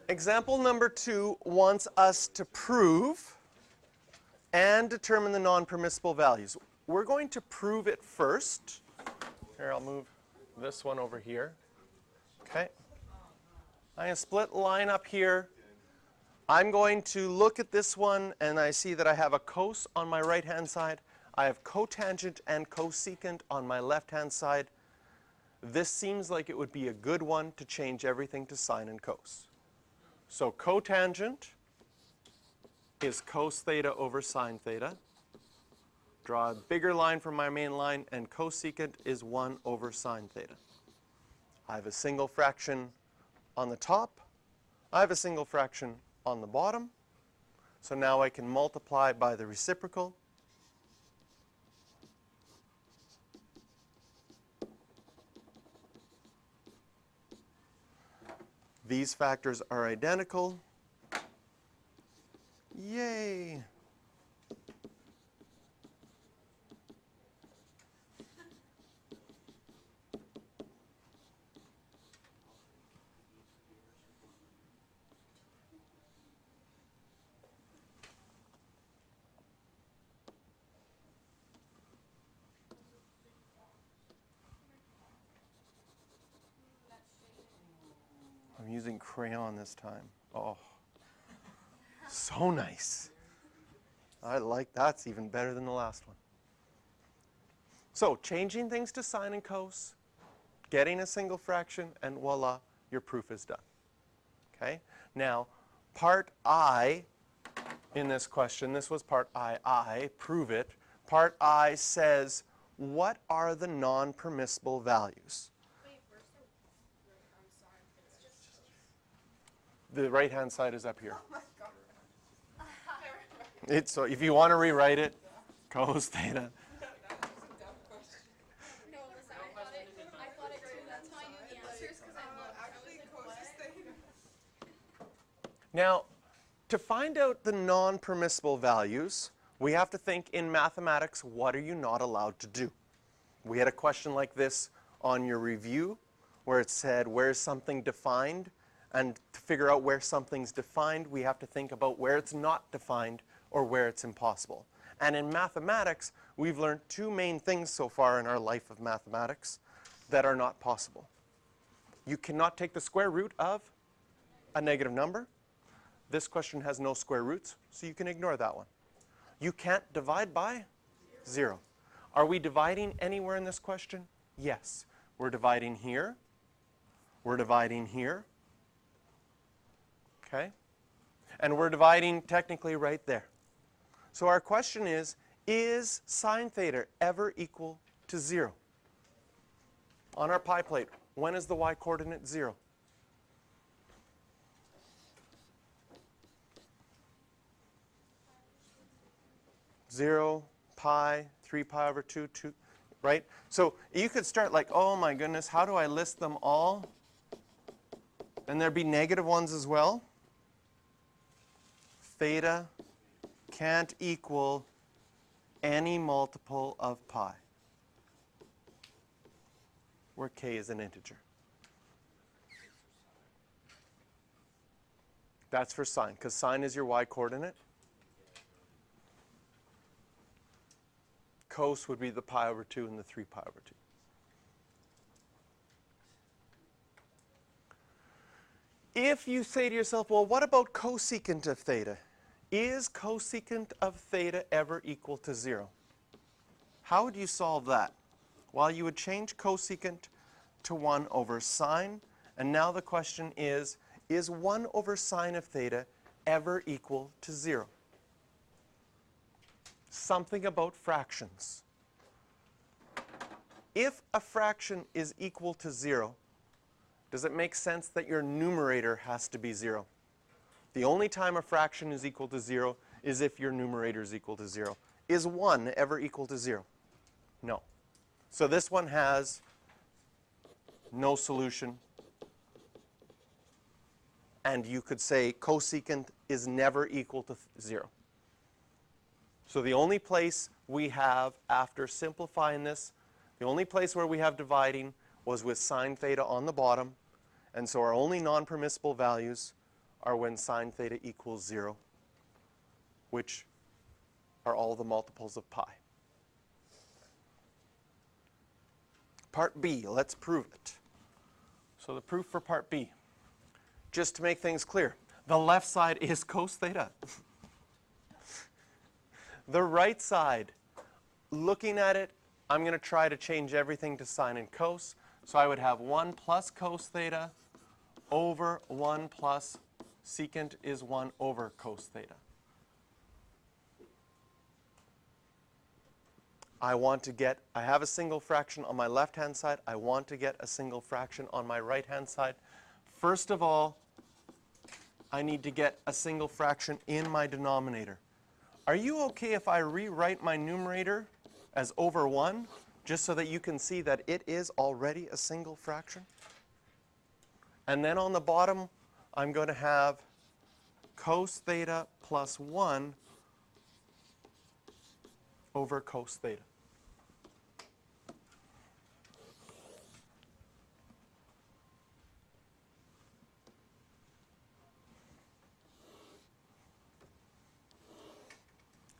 Example number 2 wants us to prove and determine the non-permissible values. We're going to prove it first. Here, I'll move this one over here. Okay. I'm going to split line up here. I'm going to look at this one, and I see that I have a cos on my right-hand side. I have cotangent and cosecant on my left-hand side. This seems like it would be a good one to change everything to sine and cos. So cotangent is cos theta over sine theta. Draw a bigger line from my main line, and cosecant is 1 over sine theta. I have a single fraction on the top. I have a single fraction on the bottom. So now I can multiply by the reciprocal. These factors are identical. Yay! I'm using crayon this time. Oh, so nice. I like that's even better than the last one. So changing things to sine and cos, getting a single fraction, and voila, your proof is done. Okay? Now, part I in this question, this was part I, prove it. Part I says, what are the non-permissible values? The right-hand side is up here. Oh my God. So if you want to rewrite it, cos theta. Now, to find out the non-permissible values, we have to think in mathematics, what are you not allowed to do? We had a question like this on your review, where it said, where's something defined? And to figure out where something's defined, we have to think about where it's not defined or where it's impossible. And in mathematics, we've learned two main things so far in our life of mathematics that are not possible. You cannot take the square root of a negative number. This question has no square roots, so you can ignore that one. You can't divide by 0. Are we dividing anywhere in this question? Yes. We're dividing here. We're dividing here. Okay? And we're dividing technically right there. So our question is sine theta ever equal to 0? On our pie plate, when is the y-coordinate 0? Zero, pi, 3 pi over 2, 2, right? So you could start like, oh my goodness, how do I list them all? And there'd be negative ones as well. Theta can't equal any multiple of pi, where k is an integer. That's for sine, because sine is your y-coordinate. Cos would be the pi over 2 and the 3 pi over 2. If you say to yourself, well, what about cosecant of theta? Is cosecant of theta ever equal to 0? How would you solve that? Well, you would change cosecant to 1 over sine. And now the question is 1 over sine of theta ever equal to 0? Something about fractions. If a fraction is equal to 0, does it make sense that your numerator has to be 0? The only time a fraction is equal to 0 is if your numerator is equal to 0. Is 1 ever equal to 0? No. So this one has no solution. And you could say cosecant is never equal to 0. So the only place we have, after simplifying this, the only place where we have dividing was with sine theta on the bottom. And so our only non-permissible values are when sine theta equals 0, which are all the multiples of pi. Part B, let's prove it. So the proof for part B, just to make things clear, the left side is cos theta. The right side, looking at it, I'm going to try to change everything to sine and cos. So I would have 1 plus cos theta over 1 plus secant is 1 over cos theta. I have a single fraction on my left-hand side. I want to get a single fraction on my right-hand side. First of all, I need to get a single fraction in my denominator. Are you okay if I rewrite my numerator as over 1, just so that you can see that it is already a single fraction? And then on the bottom, I'm going to have cos theta plus 1 over cos theta.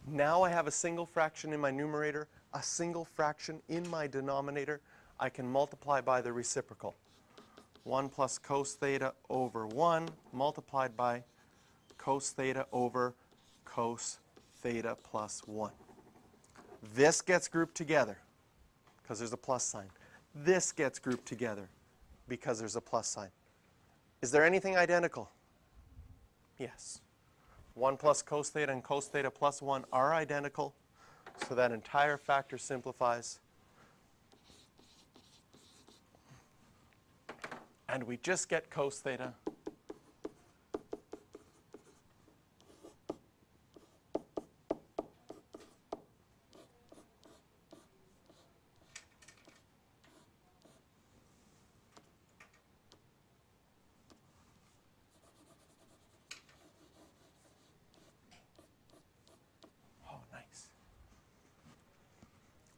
Now I have a single fraction in my numerator, a single fraction in my denominator. I can multiply by the reciprocal. 1 plus cos theta over 1 multiplied by cos theta over cos theta plus 1. This gets grouped together because there's a plus sign. This gets grouped together because there's a plus sign. Is there anything identical? Yes. 1 plus cos theta and cos theta plus 1 are identical, so that entire factor simplifies. And we just get cos theta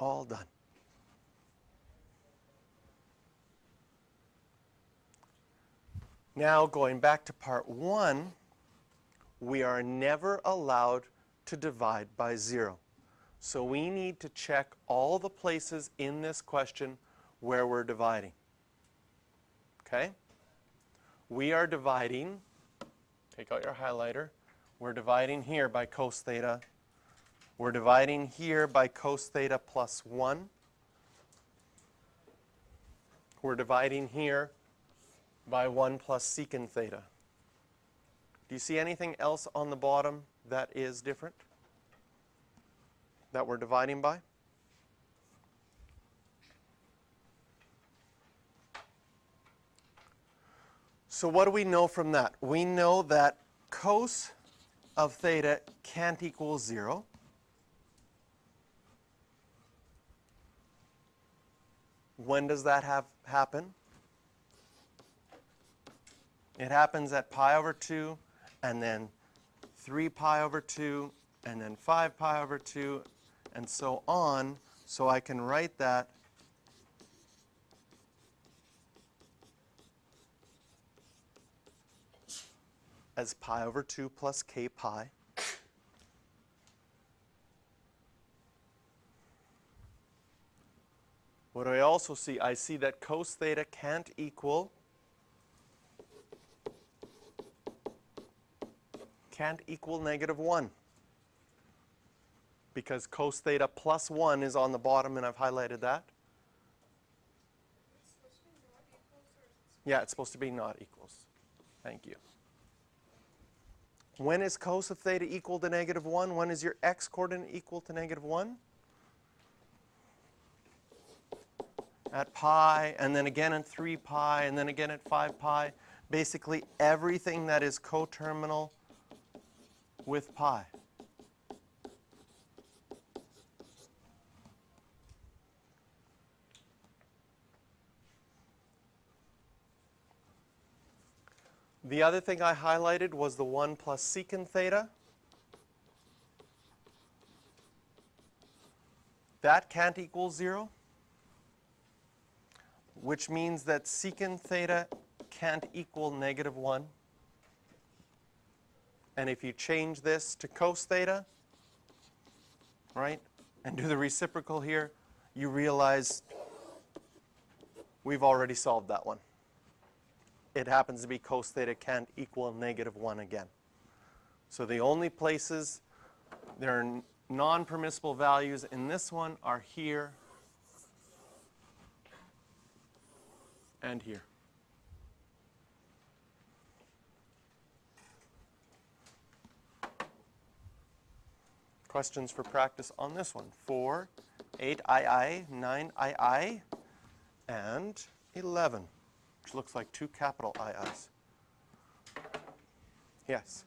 all done. Now going back to part 1, we are never allowed to divide by 0. So we need to check all the places in this question where we're dividing. Okay? We are dividing, take out your highlighter, we're dividing here by cos theta. We're dividing here by cos theta plus 1. We're dividing here by 1 plus secant theta. Do you see anything else on the bottom that is different that we're dividing by? So what do we know from that? We know that cos of theta can't equal 0. When does that happen? It happens at pi over 2, and then 3 pi over 2, and then 5 pi over 2, and so on. So I can write that as pi over 2 plus k pi. What do I also see? I see that cos theta can't equal -1 because cos theta plus 1 is on the bottom, and I've highlighted that. Yeah, it's supposed to be not equals. Thank you. When is cos of theta equal to -1? When is your x-coordinate equal to -1? At pi, and then again at 3 pi, and then again at 5 pi. Basically everything that is coterminal with pi. The other thing I highlighted was the 1 plus secant theta. That can't equal 0, which means that secant theta can't equal -1. And if you change this to cos theta, right, and do the reciprocal here, you realize we've already solved that one. It happens to be cos theta can't equal -1 again. So the only places there are non-permissible values in this one are here and here. Questions for practice on this one? 4, 8II, 9II, and 11, which looks like two capital IIs. Yes?